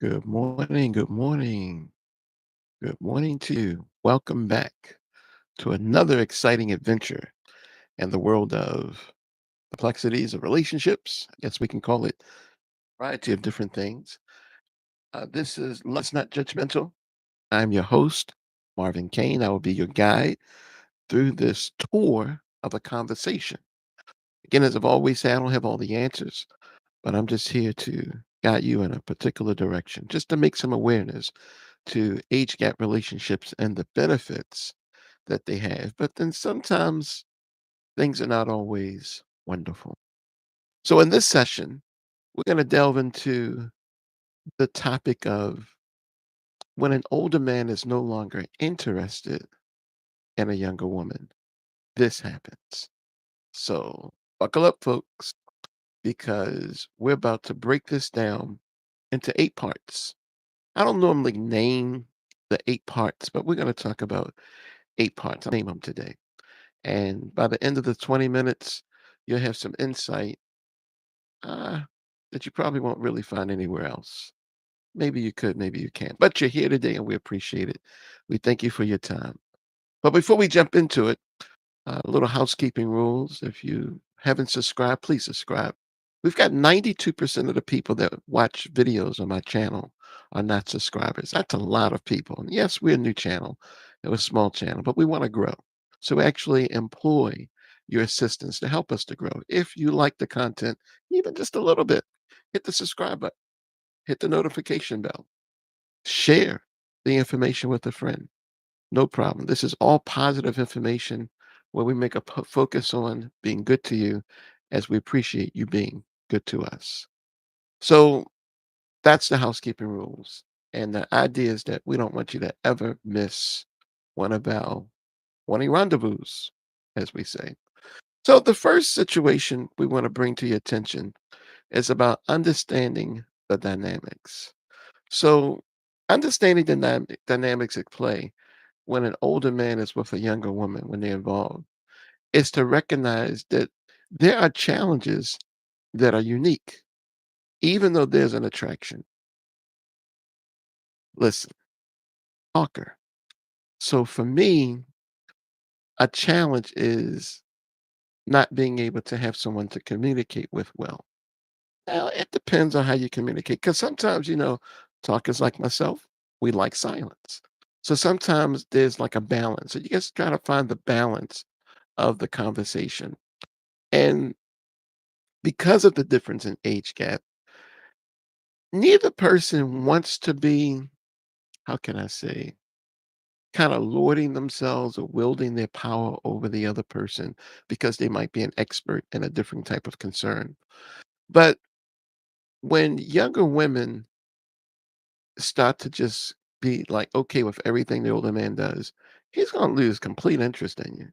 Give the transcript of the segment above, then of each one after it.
Good morning. Good morning. Good morning to you. Welcome back to another exciting adventure in the world of complexities of relationships. I guess we can call it a variety of different things. This is Let's Not Judgmental. I'm your host, Marvin Kane. I will be your guide through this tour of a conversation. Again, as I've always said, I don't have all the answers, but I'm just here to guide you in a particular direction, just to make some awareness to age gap relationships and the benefits that they have. But then sometimes things are not always wonderful. So, in this session, we're going to delve into the topic of when an older man is no longer interested in a younger woman. This happens. So, buckle up, folks, because we're about to break this down into 8 parts. I don't normally name the 8 parts, but we're going to talk about 8 parts. I'll name them today. And by the end of the 20 minutes, you'll have some insight uh, that you probably won't really find anywhere else. Maybe you could, maybe you can't. But you're here today and we appreciate it. We thank you for your time. But before we jump into it, a little housekeeping rules. If you haven't subscribed, please subscribe. We've got 92% of the people that watch videos on my channel are not subscribers. That's a lot of people. And yes, we're a new channel. It was a small channel, but we want to grow. So we actually employ your assistance to help us to grow. If you like the content, even just a little bit, hit the subscribe button, hit the notification bell, share the information with a friend. No problem. This is all positive information where we make a focus on being good to you as we appreciate you being good to us. So that's the housekeeping rules. And the idea is that we don't want you to ever miss one of our morning rendezvous, as we say. So the first situation we want to bring to your attention is about understanding the dynamics. So understanding the dynamics at play when an older man is with a younger woman when they're involved is to recognize that there are challenges that are unique, even though there's an attraction. Listen, talker. So for me, a challenge is not being able to have someone to communicate with well. Now, it depends on how you communicate, because sometimes, talkers like myself, we like silence. So sometimes there's like a balance. So you just try to find the balance of the conversation. And because of the difference in age gap, neither person wants to be, how can I say, kind of lording themselves or wielding their power over the other person because they might be an expert in a different type of concern. But when younger women start to just be like okay with everything the older man does, he's going to lose complete interest in you.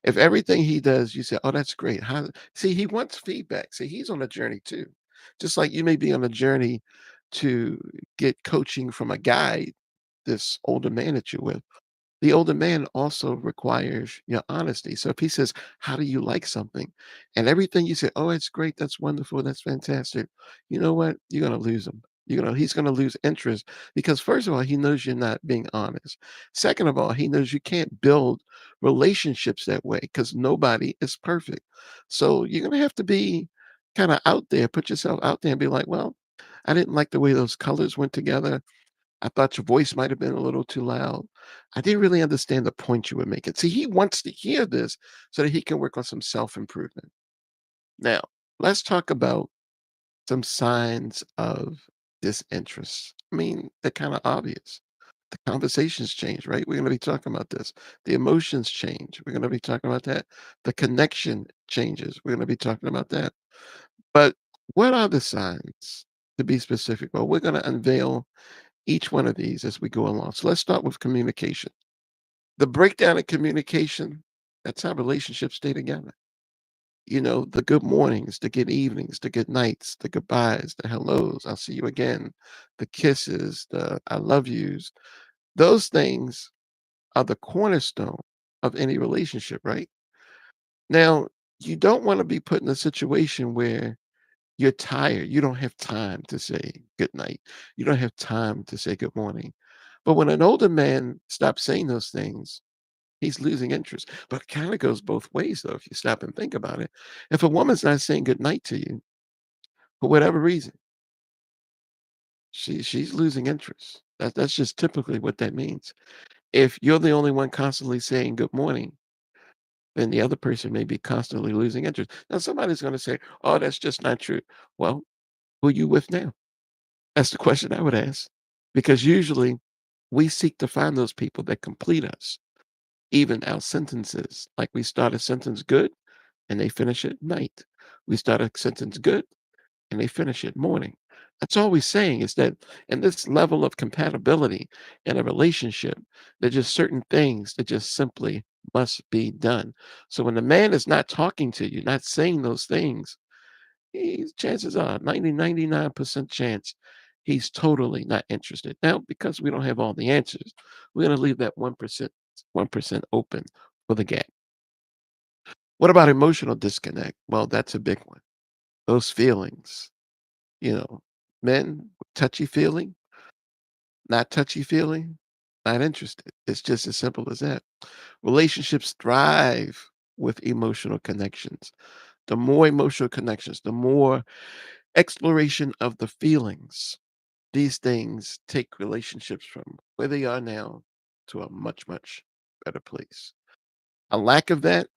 If everything he does, you say, "Oh, that's great." How see, he wants feedback. See, he's on a journey too. Just like you may be on a journey to get coaching from a guide, this older man that you're with. The older man also requires your honesty. So if he says, "How do you like something?" and everything you say, "Oh, it's great. That's wonderful. That's fantastic." You know what? You're gonna lose him. He's gonna lose interest because first of all, he knows you're not being honest. Second of all, he knows you can't build relationships that way because nobody is perfect. So you're gonna have to be kind of out there, put yourself out there and be like, well, I didn't like the way those colors went together. I thought your voice might have been a little too loud. I didn't really understand the point you were making. See, he wants to hear this so that he can work on some self improvement. Now, let's talk about some signs of disinterest. I mean, they're kind of obvious. The conversations change, right? We're going to be talking about this. The emotions change. We're going to be talking about that. The connection changes. We're going to be talking about that. But what are the signs to be specific? Well, we're going to unveil each one of these as we go along. So let's start with communication. The breakdown in communication, that's how relationships stay together. The good mornings, the good evenings, the good nights, the goodbyes, the hellos, I'll see you again, the kisses, the I love yous. Those things are the cornerstone of any relationship, right? Now, you don't want to be put in a situation where You're tired. You don't have time to say good night. You don't have time to say good morning. But when an older man stops saying those things, he's losing interest. But it kind of goes both ways, though, if you stop and think about it. If a woman's not saying good night to you for whatever reason, she's losing interest. That's just typically what that means. If you're the only one constantly saying good morning, then the other person may be constantly losing interest. Now, somebody's going to say, "Oh, that's just not true." Well, who are you with now? That's the question I would ask. Because usually we seek to find those people that complete us, even our sentences. Like we start a sentence good and they finish it night. We start a sentence good and they finish it morning. That's all we're saying is that in this level of compatibility in a relationship, there's just certain things that just simply must be done. So when the man is not talking to you, not saying those things, chances are 99% chance he's totally not interested. Now, because we don't have all the answers, we're going to leave that 1% open for the gap. What about emotional disconnect? Well, that's a big one. Those feelings, you know, men, touchy feeling, not touchy feeling, not interested. It's just as simple as that. Relationships thrive with emotional connections. The more emotional connections, the more exploration of the feelings. These things take relationships from where they are now to a much, much better place. A lack of that,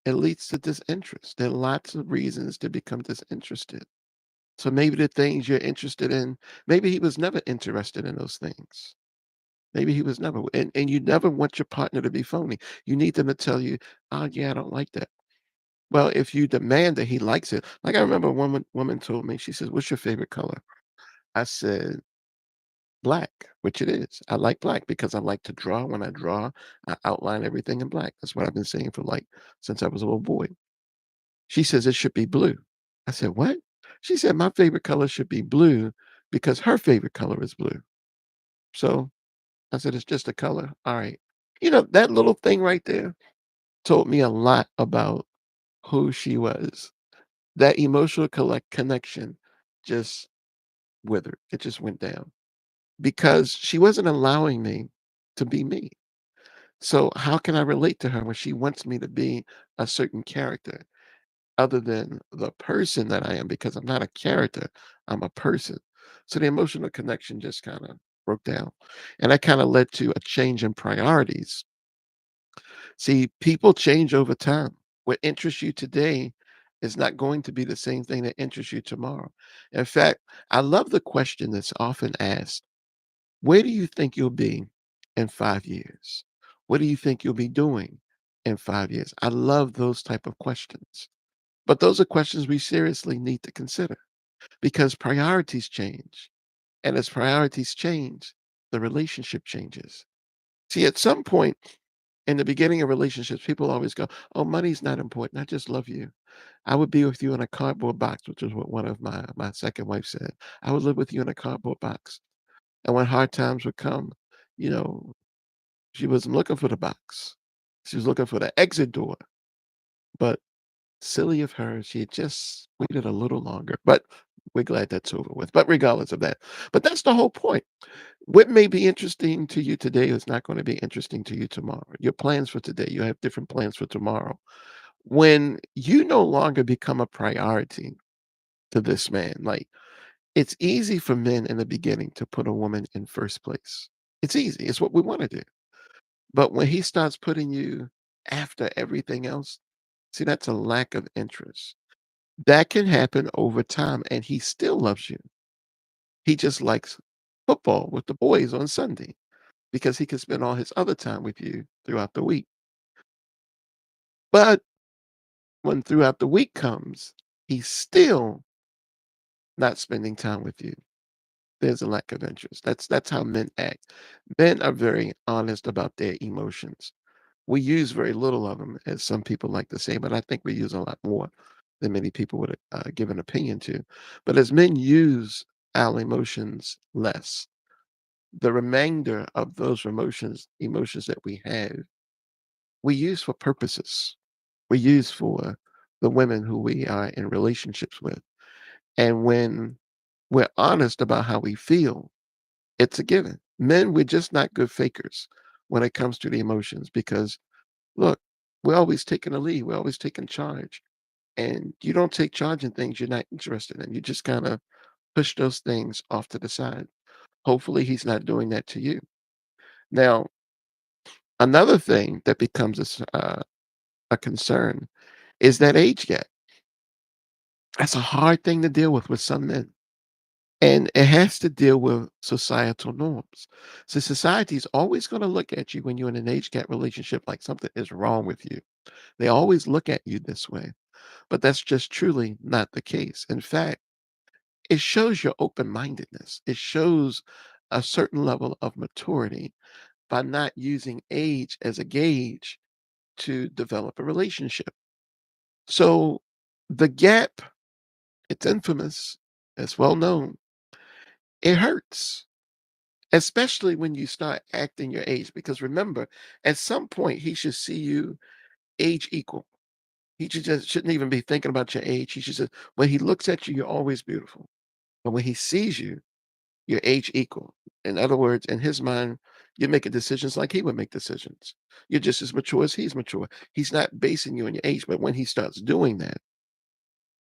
it leads to disinterest. There are lots of reasons to become disinterested. So maybe the things you're interested in, maybe he was never interested in those things. Maybe he was never, and you never want your partner to be phony. You need them to tell you, oh, yeah, I don't like that. Well, if you demand that he likes it, like I remember one woman told me, she says, what's your favorite color? I said, black, which it is. I like black because I like to draw. When I draw, I outline everything in black. That's what I've been saying for like since I was a little boy. She says it should be blue. I said, what? She said, my favorite color should be blue because her favorite color is blue. So I said, it's just a color. All right. That little thing right there told me a lot about who she was. That emotional connection just withered. It just went down because she wasn't allowing me to be me. So how can I relate to her when she wants me to be a certain character other than the person that I am? Because I'm not a character, I'm a person. So the emotional connection just kind of broke down. And that kind of led to a change in priorities. See, people change over time. What interests you today is not going to be the same thing that interests you tomorrow. In fact, I love the question that's often asked: where do you think you'll be in 5 years? What do you think you'll be doing in 5 years? I love those type of questions. But those are questions we seriously need to consider because priorities change. And as priorities change, the relationship changes. See, at some point in the beginning of relationships, people always go, oh, money's not important. I just love you. I would be with you in a cardboard box, which is what one of my second wife said. I would live with you in a cardboard box. And when hard times would come, you know, she wasn't looking for the box. She was looking for the exit door. But silly of her, she had just waited a little longer. But we're glad that's over with. But regardless of that, but that's the whole point. What may be interesting to you today is not going to be interesting to you tomorrow. Your plans for today, you have different plans for tomorrow. When you no longer become a priority to this man, like it's easy for men in the beginning to put a woman in first place. It's easy. It's what we want to do. But when he starts putting you after everything else, see, that's a lack of interest. That can happen over time, and he still loves you. He just likes football with the boys on Sunday because he can spend all his other time with you throughout the week. But when throughout the week comes, he's still not spending time with you. There's a lack of interest. That's how men act. Men are very honest about their emotions. We use very little of them, as some people like to say, but I think we use a lot more than many people would give an opinion to. But as men use our emotions less, the remainder of those emotions that we have, we use for purposes. We use for the women who we are in relationships with. And when we're honest about how we feel, it's a given. Men, we're just not good fakers when it comes to the emotions because, look, we're always taking the lead, we're always taking charge. And you don't take charge in things you're not interested in. You just kind of push those things off to the side. Hopefully, he's not doing that to you. Now, another thing that becomes a concern is that age gap. That's a hard thing to deal with some men. And it has to deal with societal norms. So society is always going to look at you when you're in an age gap relationship like something is wrong with you. They always look at you this way, but that's just truly not the case. In fact, it shows your open mindedness. It shows a certain level of maturity by not using age as a gauge to develop a relationship. So the gap, it's infamous, it's well known. It hurts, especially when you start acting your age. Because remember, at some point, he should see you age equal. He just shouldn't even be thinking about your age. He should just, when he looks at you, you're always beautiful. But when he sees you, you're age equal. In other words, in his mind, you're making decisions like he would make decisions. You're just as mature as he's mature. He's not basing you on your age, but when he starts doing that,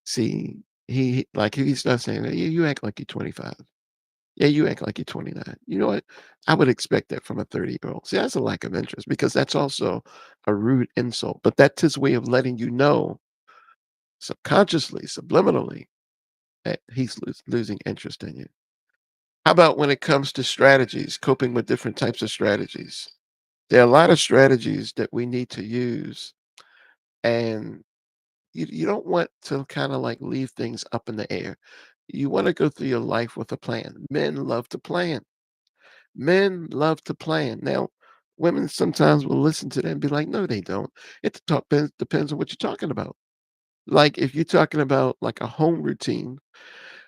see, he starts saying, "Yeah, you act like you're 25. Yeah, you act like you're 29." You know what? I would expect that from a 30-year-old. See, that's a lack of interest because that's also a rude insult. But that's his way of letting you know subconsciously, subliminally, that he's losing interest in you. How about when it comes to strategies, coping with different types of strategies? There are a lot of strategies that we need to use, and you don't want to kind of like leave things up in the air. You want to go through your life with a plan. Men love to plan. Men love to plan. Now, women sometimes will listen to them and be like, no, they don't. Depends on what you're talking about. Like if you're talking about like a home routine,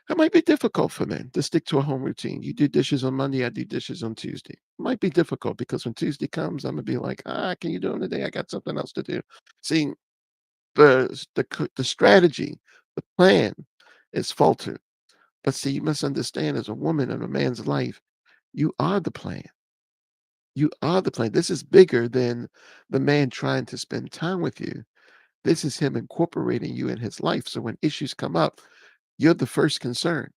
it might be difficult for men to stick to a home routine. You do dishes on Monday, I do dishes on Tuesday. It might be difficult because when Tuesday comes, I'm gonna be like, can you do them today? I got something else to do. See, the strategy, the plan is faltered. But see, you must understand as a woman in a man's life, you are the plan. You are the plan. This is bigger than the man trying to spend time with you. This is him incorporating you in his life. So when issues come up, you're the first concern.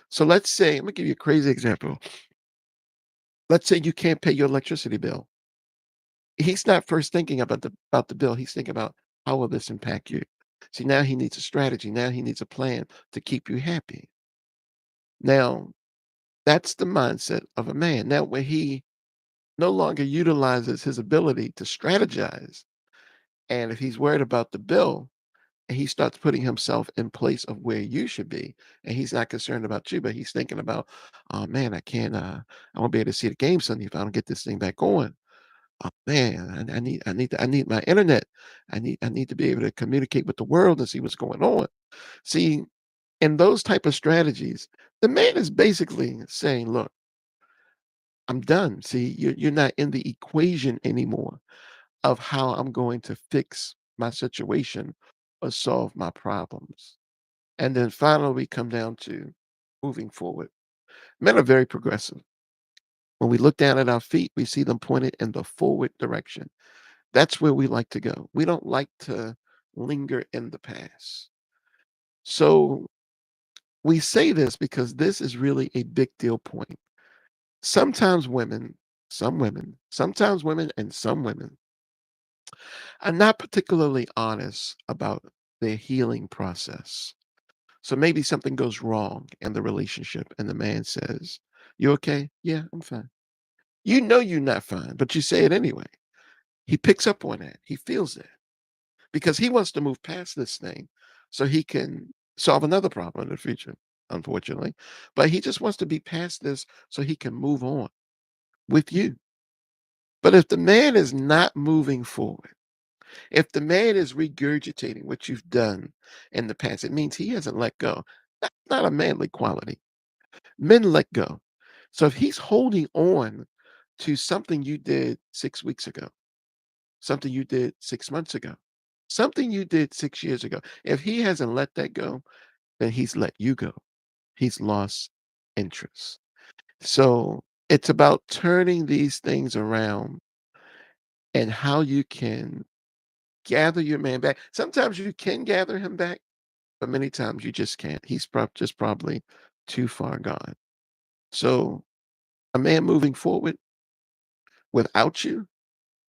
So let's say, let me give you a crazy example. Let's say you can't pay your electricity bill. He's not first thinking about the bill. He's thinking about how will this impact you. See, now he needs a strategy. Now he needs a plan to keep you happy. Now, that's the mindset of a man. Now, when he no longer utilizes his ability to strategize, and if he's worried about the bill, and he starts putting himself in place of where you should be, and he's not concerned about you, but he's thinking about, oh man, I won't be able to see the game Sunday if I don't get this thing back on. Oh man, I need my internet. I need to be able to communicate with the world and see what's going on. See, in those type of strategies, the man is basically saying, look, I'm done. See, you're not in the equation anymore of how I'm going to fix my situation or solve my problems. And then finally, we come down to moving forward. Men are very progressive. When we look down at our feet, we see them pointed in the forward direction. That's where we like to go. We don't like to linger in the past. So we say this because this is really a big deal point. Sometimes sometimes women, and some women are not particularly honest about their healing process. So maybe something goes wrong in the relationship, and the man says, "You okay? Yeah, I'm fine." You know you're not fine, but you say it anyway. He picks up on that. He feels it because he wants to move past this thing so he can solve another problem in the future, unfortunately. But he just wants to be past this so he can move on with you. But if the man is not moving forward, if the man is regurgitating what you've done in the past, it means he hasn't let go. That's not a manly quality. Men let go. So if he's holding on to something you did 6 weeks ago, something you did 6 months ago, something you did 6 years ago, if he hasn't let that go, then he's let you go. He's lost interest. So it's about turning these things around and how you can gather your man back. Sometimes you can gather him back, but many times you just can't. He's just probably too far gone. So a man moving forward without you,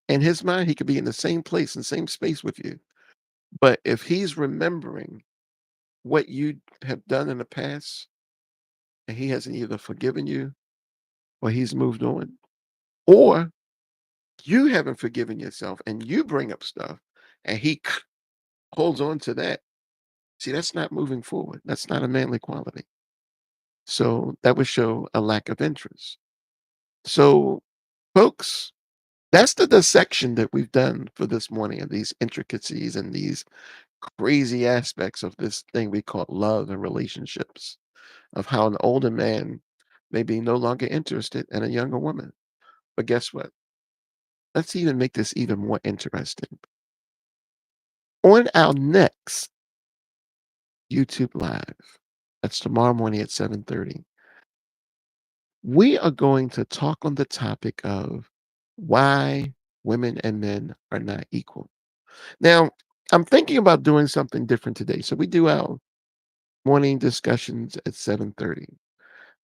in his mind, he could be in the same place and same space with you. But if he's remembering what you have done in the past and he hasn't either forgiven you or he's moved on, or you haven't forgiven yourself and you bring up stuff and he holds on to that. See, that's not moving forward. That's not a manly quality. So that would show a lack of interest. So, folks, that's the dissection that we've done for this morning and these intricacies and these crazy aspects of this thing we call love and relationships, of how an older man may be no longer interested in a younger woman. But guess what? Let's even make this even more interesting. On our next YouTube Live, that's tomorrow morning at 7:30, we are going to talk on the topic of why women and men are not equal. Now, I'm thinking about doing something different today. So we do our morning discussions at 7:30.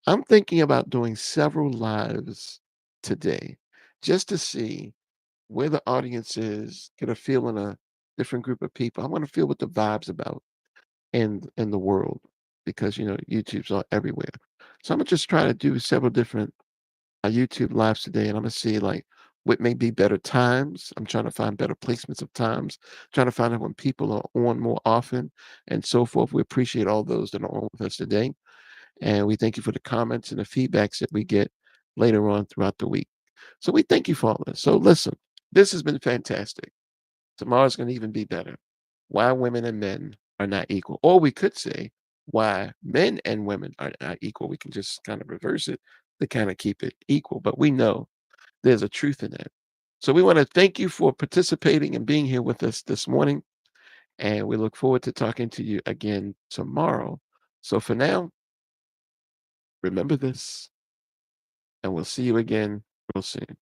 I'm thinking about doing several lives today just to see where the audience is, get a feel in a different group of people. I want to feel what the vibe's about in the world because YouTube's all everywhere. So I'm gonna just try to do several different YouTube lives today, and I'm gonna see like what may be better times. I'm trying to find better placements of times, trying to find out when people are on more often and so forth. We appreciate all those that are on with us today. And we thank you for the comments and the feedbacks that we get later on throughout the week. So we thank you for all this. So listen, this has been fantastic. Tomorrow's going to even be better. Why women and men are not equal. Or we could say why men and women are not equal. We can just kind of reverse it to kind of keep it equal. But we know there's a truth in that. So we want to thank you for participating and being here with us this morning. And we look forward to talking to you again tomorrow. So for now, remember this, and we'll see you again real soon.